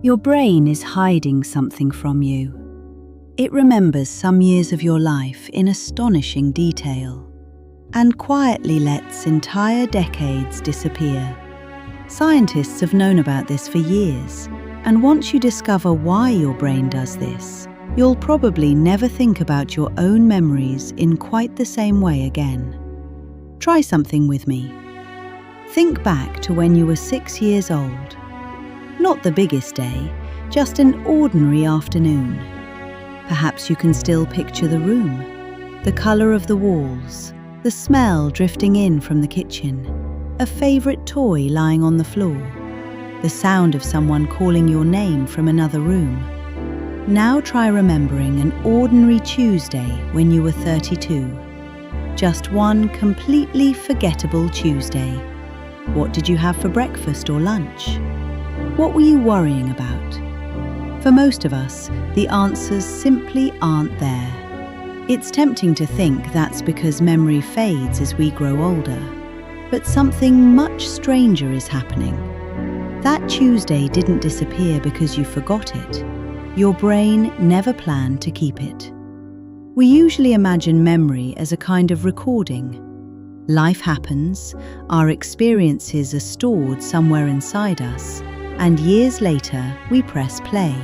Your brain is hiding something from you. It remembers some years of your life in astonishing detail and quietly lets entire decades disappear. Scientists have known about this for years, and once you discover why your brain does this, you'll probably never think about your own memories in quite the same way again. Try something with me. Think back to when you were 6 years old. Not the biggest day, just an ordinary afternoon. Perhaps you can still picture the room, the color of the walls, the smell drifting in from the kitchen, a favorite toy lying on the floor, the sound of someone calling your name from another room. Now try remembering an ordinary Tuesday when you were 32. Just one completely forgettable Tuesday. What did you have for breakfast or lunch? What were you worrying about? For most of us, the answers simply aren't there. It's tempting to think that's because memory fades as we grow older. But something much stranger is happening. That Tuesday didn't disappear because you forgot it. Your brain never planned to keep it. We usually imagine memory as a kind of recording. Life happens, our experiences are stored somewhere inside us, and years later we press play.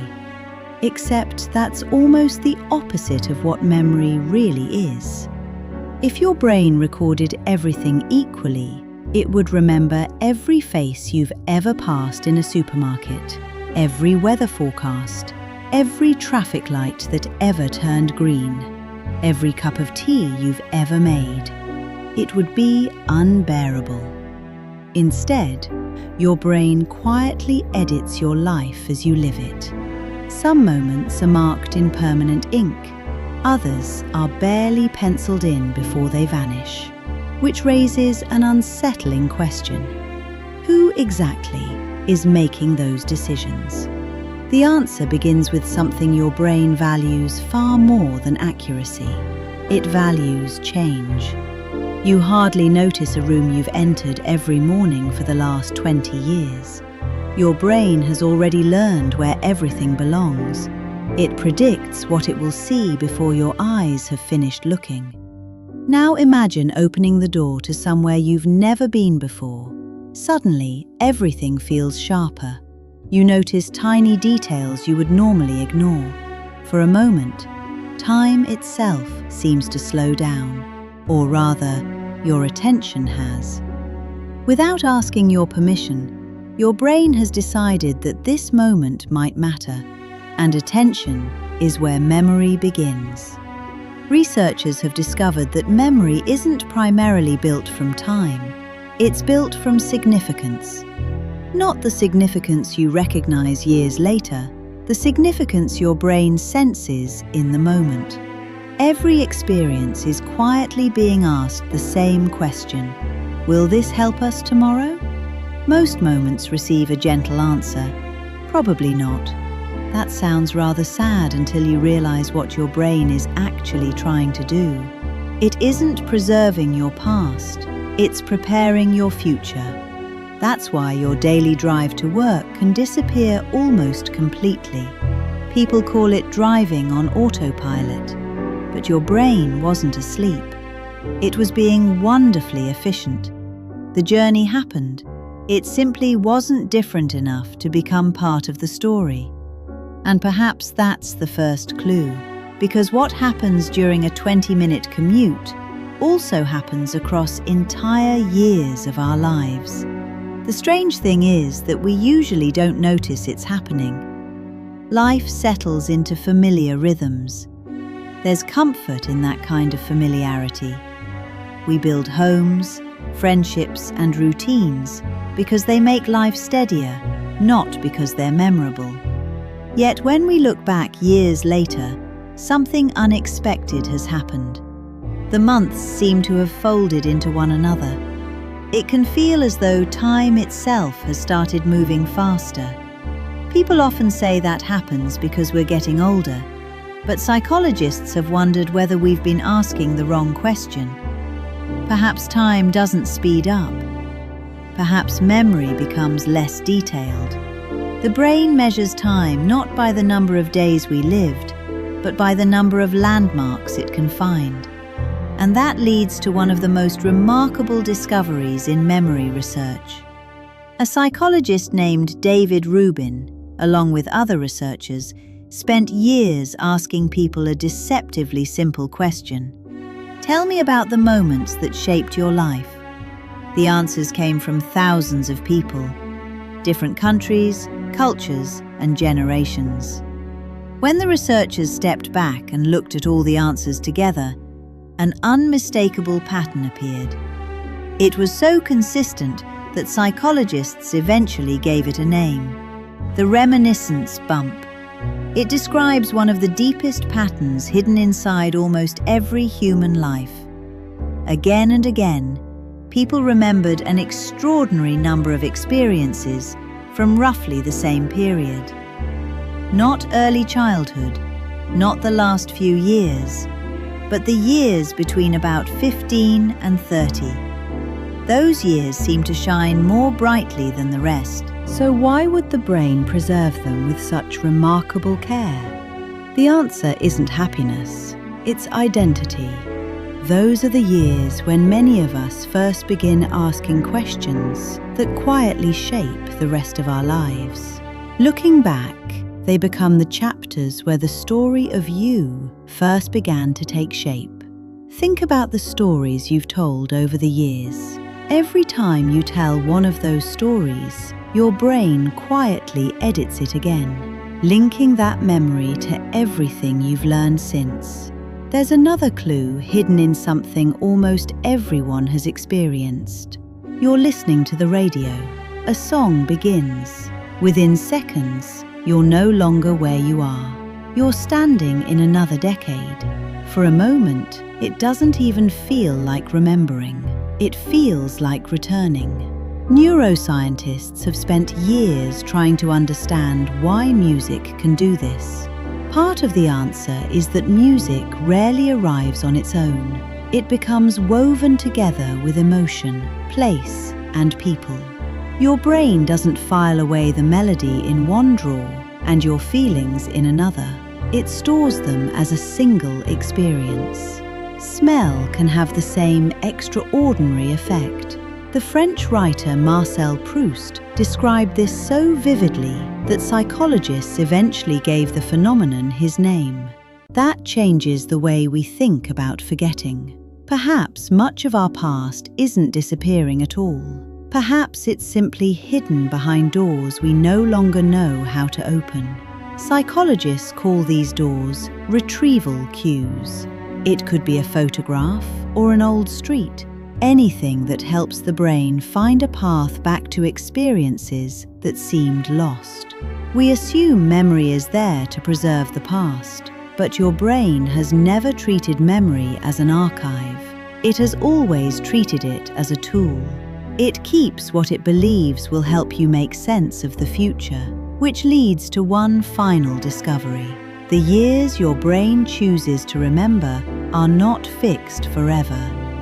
Except that's almost the opposite of what memory really is. If your brain recorded everything equally, it would remember every face you've ever passed in a supermarket, every weather forecast, every traffic light that ever turned green, every cup of tea you've ever made. It would be unbearable. Instead, your brain quietly edits your life as you live it. Some moments are marked in permanent ink. Others are barely penciled in before they vanish, which raises an unsettling question. Who exactly is making those decisions? The answer begins with something your brain values far more than accuracy. It values change. You hardly notice a room you've entered every morning for the last 20 years. Your brain has already learned where everything belongs. It predicts what it will see before your eyes have finished looking. Now imagine opening the door to somewhere you've never been before. Suddenly, everything feels sharper. You notice tiny details you would normally ignore. For a moment, time itself seems to slow down. Or rather, your attention has. Without asking your permission, your brain has decided that this moment might matter, and attention is where memory begins. Researchers have discovered that memory isn't primarily built from time, it's built from significance. Not the significance you recognize years later, the significance your brain senses in the moment. Every experience is quietly being asked the same question. Will this help us tomorrow? Most moments receive a gentle answer. Probably not. That sounds rather sad until you realize what your brain is actually trying to do. It isn't preserving your past, it's preparing your future. That's why your daily drive to work can disappear almost completely. People call it driving on autopilot. But your brain wasn't asleep. It was being wonderfully efficient. The journey happened. It simply wasn't different enough to become part of the story. And perhaps that's the first clue, because what happens during a 20-minute commute also happens across entire years of our lives. The strange thing is that we usually don't notice it's happening. Life settles into familiar rhythms. There's comfort in that kind of familiarity. We build homes, friendships, and routines because they make life steadier, not because they're memorable. Yet when we look back years later, something unexpected has happened. The months seem to have folded into one another. It can feel as though time itself has started moving faster. People often say that happens because we're getting older. But psychologists have wondered whether we've been asking the wrong question. Perhaps time doesn't speed up. Perhaps memory becomes less detailed. The brain measures time not by the number of days we lived, but by the number of landmarks it can find. And that leads to one of the most remarkable discoveries in memory research. A psychologist named David Rubin, along with other researchers, spent years asking people a deceptively simple question. Tell me about the moments that shaped your life. The answers came from thousands of people, different countries, cultures, and generations. When the researchers stepped back and looked at all the answers together, an unmistakable pattern appeared. It was so consistent that psychologists eventually gave it a name: the reminiscence bump. It describes one of the deepest patterns hidden inside almost every human life. Again and again, people remembered an extraordinary number of experiences from roughly the same period. Not early childhood, not the last few years, but the years between about 15 and 30. Those years seem to shine more brightly than the rest. So why would the brain preserve them with such remarkable care? The answer isn't happiness, it's identity. Those are the years when many of us first begin asking questions that quietly shape the rest of our lives. Looking back, they become the chapters where the story of you first began to take shape. Think about the stories you've told over the years. Every time you tell one of those stories, your brain quietly edits it again, linking that memory to everything you've learned since. There's another clue hidden in something almost everyone has experienced. You're listening to the radio. A song begins. Within seconds, you're no longer where you are. You're standing in another decade. For a moment, it doesn't even feel like remembering. It feels like returning. Neuroscientists have spent years trying to understand why music can do this. Part of the answer is that music rarely arrives on its own. It becomes woven together with emotion, place, and people. Your brain doesn't file away the melody in one drawer and your feelings in another. It stores them as a single experience. Smell can have the same extraordinary effect. The French writer Marcel Proust described this so vividly that psychologists eventually gave the phenomenon his name. That changes the way we think about forgetting. Perhaps much of our past isn't disappearing at all. Perhaps it's simply hidden behind doors we no longer know how to open. Psychologists call these doors retrieval cues. It could be a photograph or an old street, anything that helps the brain find a path back to experiences that seemed lost. We assume memory is there to preserve the past, but your brain has never treated memory as an archive. It has always treated it as a tool. It keeps what it believes will help you make sense of the future, which leads to one final discovery. The years your brain chooses to remember are not fixed forever.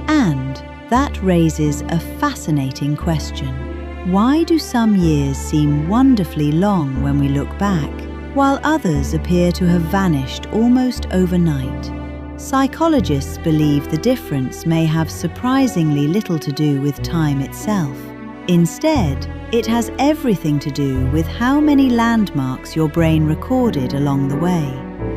And that raises a fascinating question. Why do some years seem wonderfully long when we look back, while others appear to have vanished almost overnight? Psychologists believe the difference may have surprisingly little to do with time itself. Instead, it has everything to do with how many landmarks your brain recorded along the way.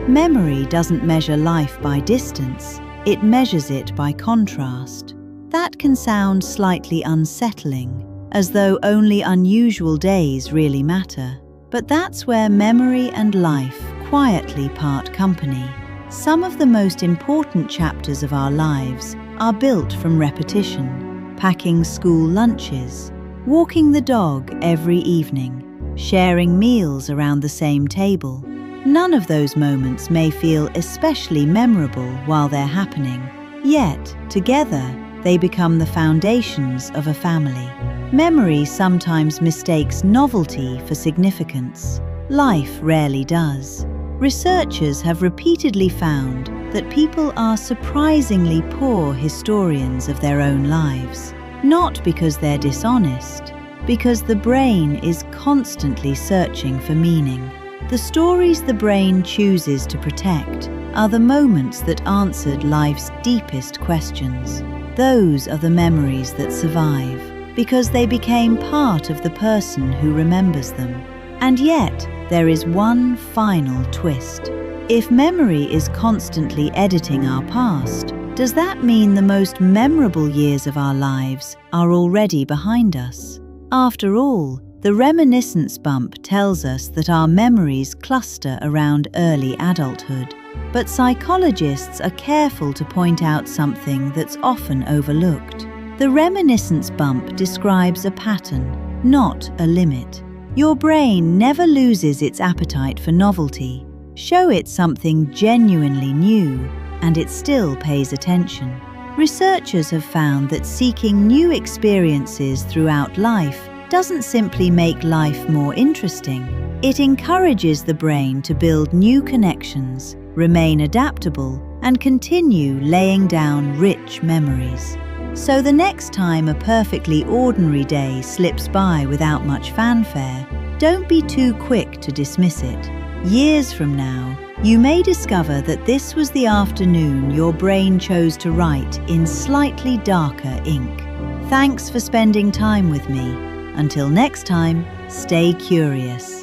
Memory doesn't measure life by distance, it measures it by contrast. That can sound slightly unsettling, as though only unusual days really matter. But that's where memory and life quietly part company. Some of the most important chapters of our lives are built from repetition: packing school lunches, walking the dog every evening, sharing meals around the same table. None of those moments may feel especially memorable while they're happening, yet, together, they become the foundations of a family. Memory sometimes mistakes novelty for significance. Life rarely does. Researchers have repeatedly found that people are surprisingly poor historians of their own lives, not because they're dishonest, because the brain is constantly searching for meaning. The stories the brain chooses to protect are the moments that answered life's deepest questions. Those are the memories that survive, because they became part of the person who remembers them. And yet, there is one final twist. If memory is constantly editing our past, does that mean the most memorable years of our lives are already behind us? After all, the reminiscence bump tells us that our memories cluster around early adulthood. But psychologists are careful to point out something that's often overlooked. The reminiscence bump describes a pattern, not a limit. Your brain never loses its appetite for novelty. Show it something genuinely new, and it still pays attention. Researchers have found that seeking new experiences throughout life doesn't simply make life more interesting. It encourages the brain to build new connections, remain adaptable, and continue laying down rich memories. So the next time a perfectly ordinary day slips by without much fanfare, don't be too quick to dismiss it. Years from now, you may discover that this was the afternoon your brain chose to write in slightly darker ink. Thanks for spending time with me. Until next time, stay curious.